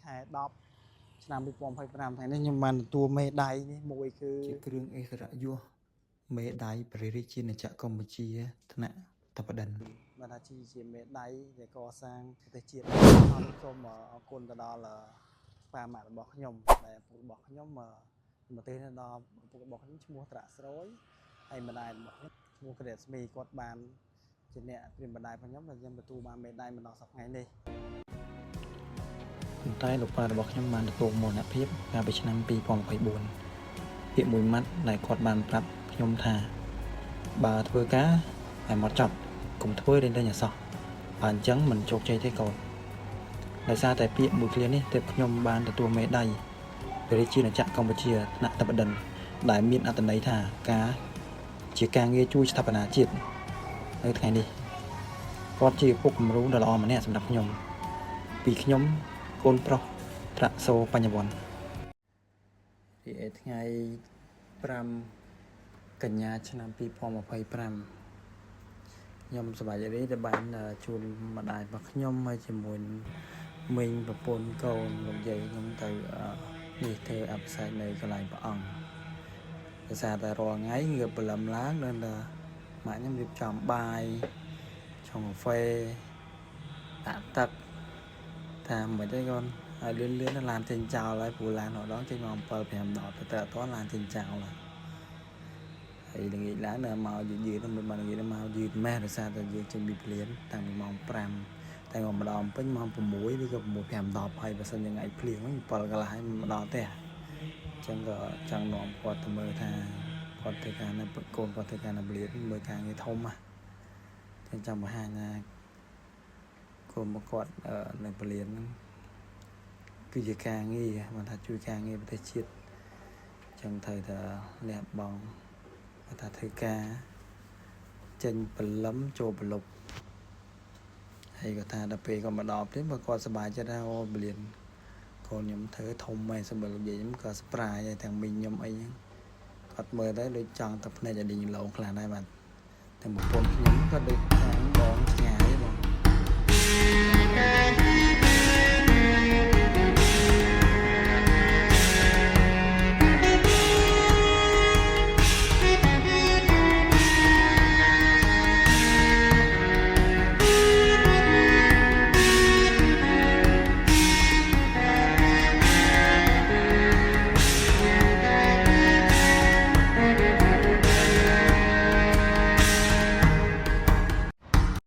ខែ10ឆ្នាំ2025ថ្ងៃនេះខ្ញុំបានទទួលមេដាយនេះមួយគឺជាគ្រឿងអិសរយុទ្ធមេដាយព្រះរាជាណាចក្រកម្ពុជាថ្នាក់តបដិនបានថាជាមេដាយដែលកសាងប្រទេសជាតិសូមអរគុណទៅដល់ប៉ាម៉ាក់របស់ខ្ញុំដែលឪពុករបស់ខ្ញុំប្រទេសនេះដល់ឪពុករបស់ខ្ញុំឈ្មោះត្រាក់ស្រួយហើយម្ដាយរបស់ខ្ញុំឈ្មោះក្រេតស្មីគាត់បានជាអ្នកព្រាមម្ដាយរបស់ខ្ញុំដែលខ្ញុំទទួលបានមេដាយមកដល់សប្តាហ៍ថ្ងៃនេះប៉ុន្តែលោកប៉ារបស់ខ្ញុំបានទទួលមរណភាពកាលពីឆ្នាំ2024ពាក្យមួយម៉ាត់ដែលគាត់បានប្រាប់ខ្ញុំថាបើធ្វើការឲ្យមកចប់កុំធ្វើលេងអសោះបើអញ្ចឹងមិនជោគជ័យទេកូនដោយសារតែពាក្យមួយឃ្លានេះទើបខ្ញុំបានទទួលមេដាយព្រះរាជាណាចក្រកម្ពុជាថ្នាក់តបដិនដែលមានអត្ថន័យថាការងារជួយស្ថាបនាជាតិនៅថ្ងៃនេះគាត់ជាពុកគំរូដ៏ល្អម្នាក់សម្រាប់ខ្ញុំពីខ្ញុំកូនប្រុសត្រាក់សូបញ្ញវន្តពីថ្ងៃ5កញ្ញាឆ្នាំ2025ខ្ញុំសប្បាយរីកដែលបានជួលម្ដាយរបស់ខ្ញុំហើយជាមួយមីងប្រពន្ធកូនលោកយាយខ្ញុំទៅនេះធ្វើអភិសេកនៅកន្លែងព្រះអង្គដោយសារតែរាល់ថ្ងៃងើបព្រលឹមឡើងដល់ម៉ាក់ខ្ញុំរៀបចំបាយឆុងកាហ្វេដាក់ទឹកថាមិនទេកូនហើយលឿនឡានចេញចោលហើយព្រោះឡានម្ដងចេញមក7-5ដងទៅអត់ទាន់ឡានចេញចោលហើយល្ងាចឡើងនៅមកយឺតមិនបានល្ងាចមកយឺតម៉េះដោយសារតែយើងចេញពីភ្លានតាំងពីម៉ោង5តែមកម្ដងពេញម៉ោង6ឬក៏6:5-10ហើយបើសិនថ្ងៃភ្លៀងវិញ7កន្លះហើយមកដល់ផ្ទះអញ្ចឹងក៏ចង់នាំគាត់ទៅមើលថាគាត់ធ្វើការនៅកូនគាត់ធ្វើការនៅភ្លានមើលការងារធំណាអញ្ចឹងចង់បង្ហាញថាកូនមកគាត់នៅភ្លានគឺជាការងារមិនថាជួយការងារប្រទេសជាតិអញ្ចឹងត្រូវតែលះបង់ថាធ្វើការចេញព្រលឹមចូលប្រឡប់ហើយក៏ថាដល់ពេលក៏មកដល់ទៀតបើគាត់សប្បាយចិត្តថាអូបលៀនកូនខ្ញុំធ្វើធំហើយសម្រាប់លោកយាយខ្ញុំក៏ស្ប្រាយហើយទាំងមីងខ្ញុំអីហ្នឹងគាត់មើលទៅដូចចង់ទៅភ្នែកឲ្យលីងឡងខ្លះដែរបាទទាំងប្រពន្ធខ្ញុំក៏ដូចខាងបងឆ្ងាយ